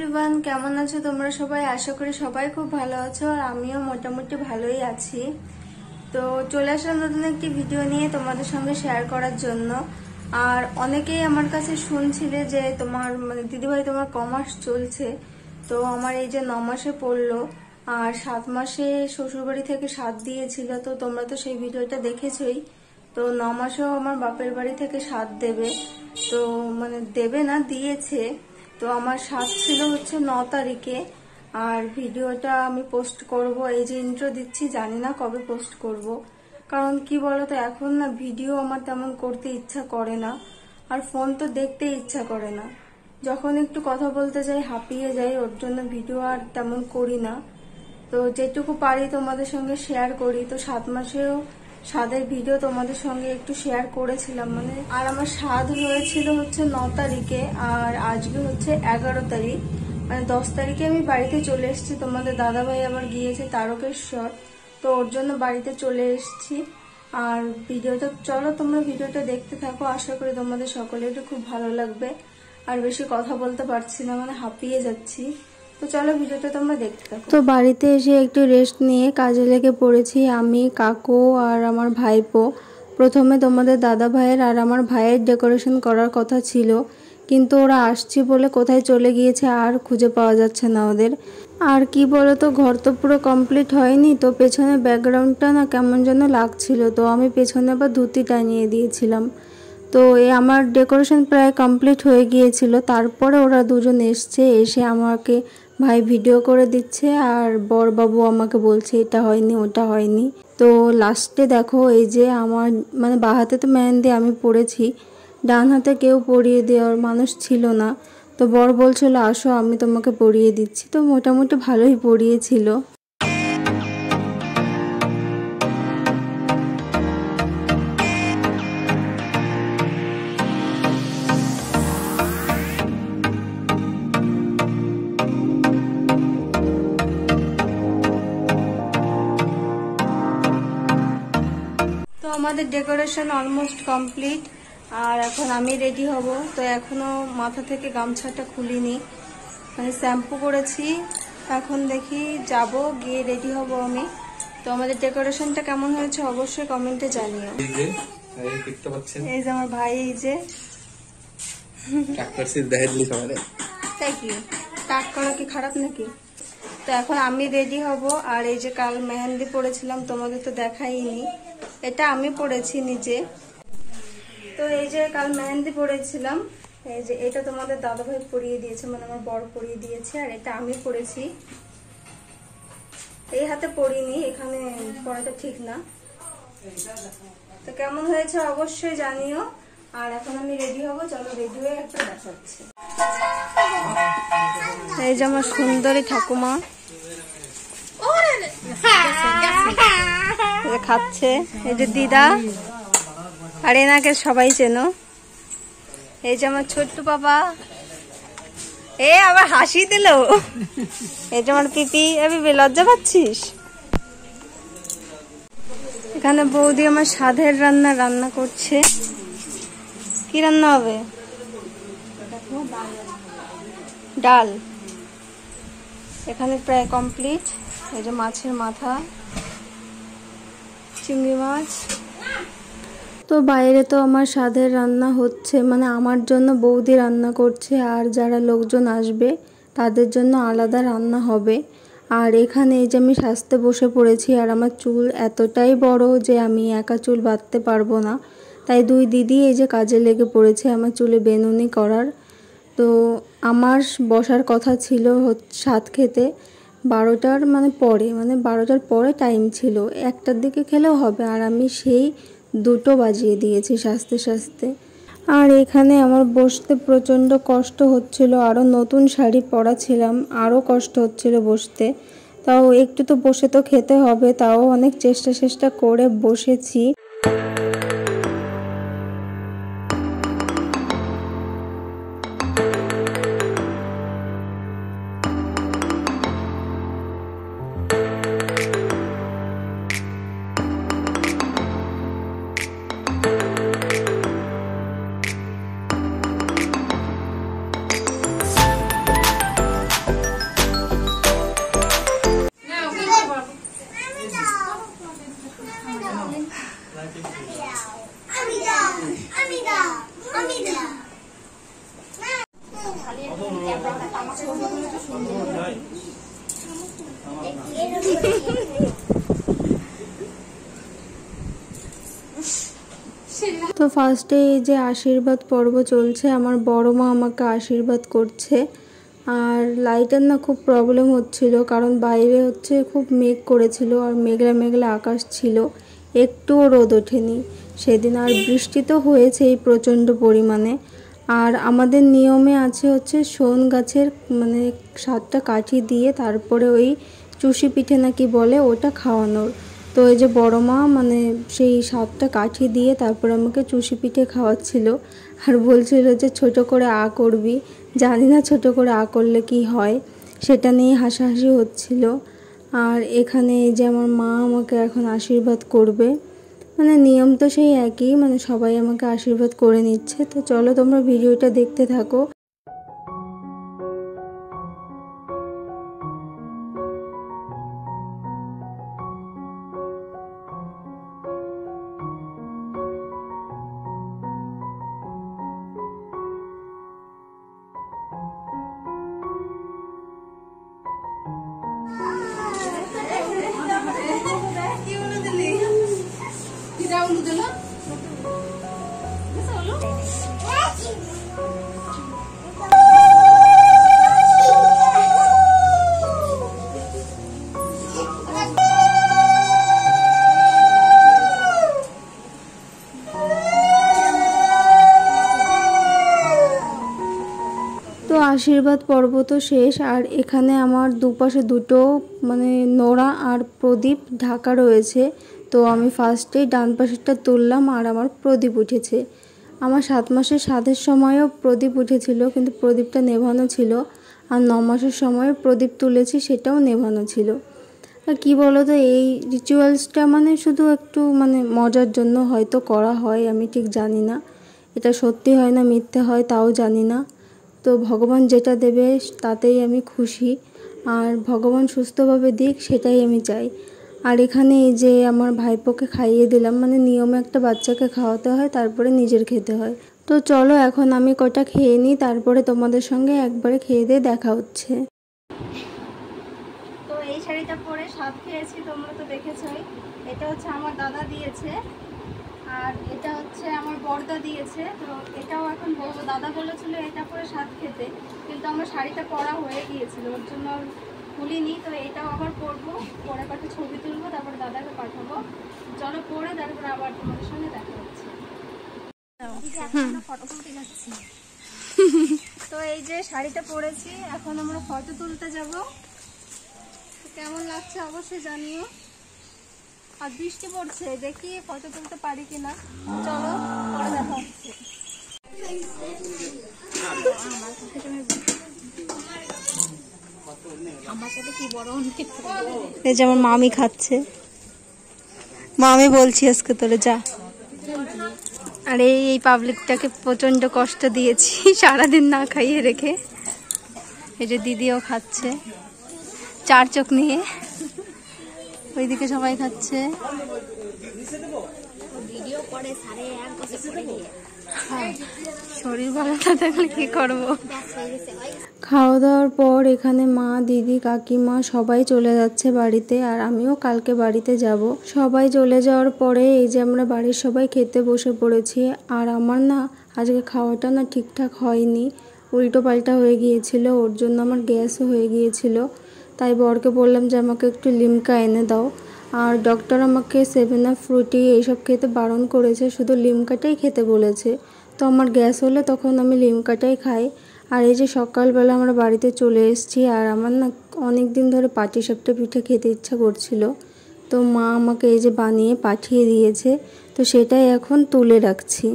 Everyone, কেমন আছো তোমরা সবাই? আশা করি সবাই খুব ভালো আছো আর আমিও মোটামুটি ভালোই আছি। তো চলে আসলাম নতুন একটি ভিডিও নিয়ে তোমাদের সঙ্গে শেয়ার করার জন্য। আর অনেকেই আমার কাছে শুনছিলে যে তোমার দিদিভাই তোমার কমার্স চলছে। তো আমার এই যে 9 মাসে পড়লো আর 7 মাসে শ্বশুরবাড়ি থেকে 7 দিয়েছিল, তো তোমরা তো সেই ভিডিওটা দেখেছোই। তো 9 মাসেও আমার বাপের বাড়ি থেকে 7 দেবে, তো দেবে না, দিয়েছে। তো আমার 7 ছিল হচ্ছে 9 তারিখে। আর ভিডিওটা আমি পোস্ট করব, এই যে ইন্ট্রো দিচ্ছি, জানি না কবে পোস্ট করব। কারণ কি বলতো, এখন না ভিডিও আমার তেমন করতে ইচ্ছা করে না, আর ফোন তো দেখতে ইচ্ছা করে না। যখন একটু কথা বলতে যাই হাঁপিয়ে যাই, ওর জন্য ভিডিও আর তেমন করি না। তো যেটুকু পারি তোমাদের সঙ্গে শেয়ার করি। তো 7 মাসেও স্বাদের ভিডিও তোমাদের সঙ্গে একটু শেয়ার করেছিলাম। আর আমার স্বাদ হয়েছিল হচ্ছে 9 তারিখে, আর আজকে হচ্ছে 11 তারিখ। 10 তারিখে আমি বাড়িতে চলে এসেছি। তোমাদের দাদাভাই আবার গিয়েছে তারকেশ্বর, তো ওর জন্য বাড়িতে চলে এসেছি। আর ভিডিওটা, চলো তোমরা ভিডিওটা দেখতে থাকো, আশা করি তোমাদের সকলেরও খুব ভালো লাগবে। আর বেশি কথা বলতে পারছি না, হাঁপিয়ে যাচ্ছি। তো চলো ভিডিওটা তোমরা দেখতে থাকো। তো বাড়িতে এসে একটু রেস্ট নিয়ে কাজে লেগে পড়েছি আমি, কাকু আর আমার ভাইপো। প্রথমে তোমাদের দাদা ভাইয়ের আর আমার ভাইয়ের ডেকোরেশন করার কথা ছিল, কিন্তু ওরা আসছি বলে কোথায় চলে গিয়েছে আর খুঁজে পাওয়া যাচ্ছে না ওদের। আর কি বলতো, ঘর তো পুরো কমপ্লিট হয়নি, তো পেছনে ব্যাকগ্রাউন্ডটা না কেমন যেন লাগছিল, তো আমি পেছনে আবার ধুতি টানিয়ে দিয়েছিলাম। তো আমার ডেকোরেশন প্রায় কমপ্লিট হয়ে গিয়েছিল। তারপরে ওরা দুজন এসে আমাকে ভাই ভিডিও করে দিচ্ছে, আর বরবাবু আমাকে বলছে এটা হয়নি ওটা হয়নি। তো লাস্টে দেখো, এই যে আমার বাঁ হাতে তো মেহেন্দি আমি পড়েছি, ডান হাতে কেউ পরিয়ে দেওয়ার মানুষ ছিল না। তো বর বলছিল আসো আমি তোমাকে পরিয়ে দিচ্ছি, তো মোটামুটি ভালোই পরিয়েছিল। আমাদের ডেকোরেশন অলমোস্ট কমপ্লিট, আর এখন আমি রেডি হব। তো এখনো মাথা থেকে গামছাটা খুলিনি, শ্যাম্পু করেছি। এখন দেখি যাব, গিয়ে রেডি হব আমি। তো আমাদের ডেকোরেশনটা কেমন হয়েছে অবশ্যই কমেন্টে জানিও। এই যে আমার ভাই, এই যে তাই কি টাক করা কি খারাপ নাকি? তো এখন আমি রেডি হব। আর এই যে কাল মেহেন্দি পড়েছিলাম, তোমাদের তো দেখাইনি, এটা আমি পড়েছি নিজে। তো এই যে কাল মেহেন্দি পড়েছিলাম, এই যে এটা তোমাদের দাদাভাই পরিয়ে দিয়েছে, আমার বর পরিয়ে দিয়েছে। আর এটা আমি পড়েছি, এই হাতে পরিনি, এখানে পড়াটা ঠিক না। তো কেমন হয়েছে অবশ্যই জানিও। আর এখন আমি রেডি হব, চলো রেডি হয়ে একটা দেখাচ্ছি। এই যে আমার সুন্দরী ঠাকুমা খাচ্ছে, এই যে দিদা, আর এনাকে সবাই চেনো। এই যে আমার ছোট্ট বাবা, এ আবার হাসি দিল। এই যে আমার পিপি, এবি লজ্জা পাচ্ছিস? এখানে বৌদি আমার স্বাদের রান্না করছে। কি রান্না হবে? ডাল। এখানে প্রায় কমপ্লিট। এই যে মাছের মাথা, চিংড়ি মাছ। তো বাইরে তো আমার স্বাদের রান্না হচ্ছে, আমার জন্য বৌদি রান্না করছে, আর যারা লোকজন আসবে তাদের জন্য আলাদা রান্না হবে। আর এখানে এই যে আমি সাজতে বসে পড়েছি, আর আমার চুল এতটাই বড় যে আমি একা চুল বাঁধতে পারবো না, তাই দুই দিদি এই যে কাজে লেগে পড়েছে আমার চুলে বেনুনি করার। তো আমার বসার কথা ছিল সাত খেতে 12টার পরে, 12টার পরে টাইম ছিল, 1টার দিকে খেলেও হবে, আর আমি সেই 2টো বাজিয়ে দিয়েছি সাজতে সাজতে। আর এখানে আমার বসতে প্রচণ্ড কষ্ট হচ্ছিল, আরও নতুন শাড়ি পরা ছিলাম, আরও কষ্ট হচ্ছিল বসতে। তাও একটু তো বসে তো খেতে হবে, তাও অনেক চেষ্টা করে বসেছি। তো ফার্স্টে এই যে আশীর্বাদ পর্ব চলছে, আমার বড় মা আমাকে আশীর্বাদ করছে। আর লাইটের না খুব প্রবলেম হচ্ছিল, কারণ বাইরে হচ্ছে খুব মেঘ করেছিল আর মেঘলা মেঘলা আকাশ ছিল, একটুও রোদ ওঠেনি সেদিন। আর বৃষ্টি তো হয়েছেই প্রচণ্ড পরিমাণে। আর আমাদের নিয়মে আছে হচ্ছে শোন গাছের মানে 7টা কাঠি দিয়ে তারপরে ওই চুষি পিঠে নাকি বলে ওটা খাওয়ানোর। তো এই যে বড় মা মানে সেই 7টা কাঠি দিয়ে তারপর আমাকে চুষি পিঠে খাওয়াচ্ছিল আর বলছিল যে ছোট করে আ করবি। জানি না ছোট করে আ করলে কি হয়, সেটা নিয়ে হাসাহাসি হচ্ছিল। আর এখানে এই যে আমার মা আমাকে এখন আশীর্বাদ করবে, মানে নিয়ম তো সেই একই, মানে সবাই আমাকে আশীর্বাদ করে নিচ্ছে। তো চলো তোমরা ভিডিওটা দেখতে থাকো। তো আশীর্বাদ পর্ব তো শেষ। আর এখানে আমার দুপাশে দুটো মানে নোড়া আর প্রদীপ ঢাকা রয়েছে। তো আমি ফার্স্টেই ডান পাশেরটা তুললাম আর আমার প্রদীপ উঠেছে। আমার 7 মাসের সাধের সময়ও প্রদীপ উঠেছিল, কিন্তু প্রদীপটা নেভানো ছিল। আর 9 মাসের সময় প্রদীপ তুলেছি, সেটাও নেভানো ছিল। আর কী বলো তো, এই রিচুয়ালসটা মানে শুধু একটু মানে মজার জন্য হয়তো করা হয়, আমি ঠিক জানি না এটা সত্যি হয় না মিথ্যে হয় তাও জানি না। তো ভগবান যেটা দেবে তাতেই আমি খুশি, আর ভগবান সুস্থভাবে দিক সেটাই আমি চাই। আর এখানে এই যে আমার ভাইপোকে খাইয়ে দিলাম, মানে নিয়মে একটা বাচ্চাকে খাওয়াতে হয় তারপরে নিজের খেতে হয়। তো চলো এখন আমি কটা খেয়ে নিই, তারপরে তোমাদের সঙ্গে একবারে খেয়ে দিয়ে দেখা হচ্ছে। তো এই শাড়িটা পরে স্বাদ খেয়েছি, তোমরা তো দেখেছই। এটা হচ্ছে আমার দাদা দিয়েছে আর এটা হচ্ছে আমার বড়দা দিয়েছে। তো এটাও এখন বলবো, দাদা বলেছিল এটা পরে স্বাদ খেতে, কিন্তু আমার শাড়িটা পরা হয়ে গিয়েছিল ওর জন্য খুলিনি। তো এটাও আবার পরবো, পরে কটা ছবি তুলবো তারপরে দাদাকে পাঠাবো। চলো পরে তারপরে আবার তোমাদের সঙ্গে দেখা হচ্ছে। ফটো তুলতে যাচ্ছি। তো এই যে শাড়িটা পরেছি, এখন আমরা ফটো তুলতে যাব। কেমন লাগছে অবশ্যই জানিও। আর বৃষ্টি পড়ছে, দেখি ফটো তুলতে পারি কিনা। চলো পরে দেখা হচ্ছে। এই যে আমার মামি খাচ্ছে, মামি বলছি আজকে তোরে যা। আর এই পাবলিকটাকে প্রচন্ড কষ্ট দিয়েছি সারাদিন না খাইয়ে রেখে। এই যে দিদিও খাচ্ছে 4 চোখ নিয়ে, ওইদিকে সবাই খাচ্ছে। শরীর ভালো না থাকলে কি করবো। খাওয়া দাওয়ার পর এখানে মা, দিদি, কাকিমা সবাই চলে যাচ্ছে বাড়িতে, আর আমিও কালকে বাড়িতে যাব। সবাই চলে যাওয়ার পরে এই যে আমরা বাড়ির সবাই খেতে বসে পড়েছি। আর আমার না আজকে খাওয়াটা না ঠিকঠাক হয়নি, উল্টো পাল্টা হয়ে গিয়েছিল, ওর জন্য আমার গ্যাসও হয়ে গিয়েছিল। তাই বরকে বললাম যে আমাকে একটু লিমকা এনে দাও। আর ডক্টর আমাকে 7 আপ ফ্রুটি এইসব খেতে বারণ করেছে, শুধু লিমকাটাই খেতে বলেছে। তো আমার গ্যাস হলে তখন আমি লিমকাটাই খাই। আর এই যে সকালবেলা আমরা বাড়িতে চলে এসেছি, আর আমার না অনেক দিন ধরে পাটিসাপটা পিঠে খেতে ইচ্ছা করছিল। তো মা আমাকে এই যে বানিয়ে পাঠিয়ে দিয়েছে, তো সেটাই এখন তুলে রাখছি।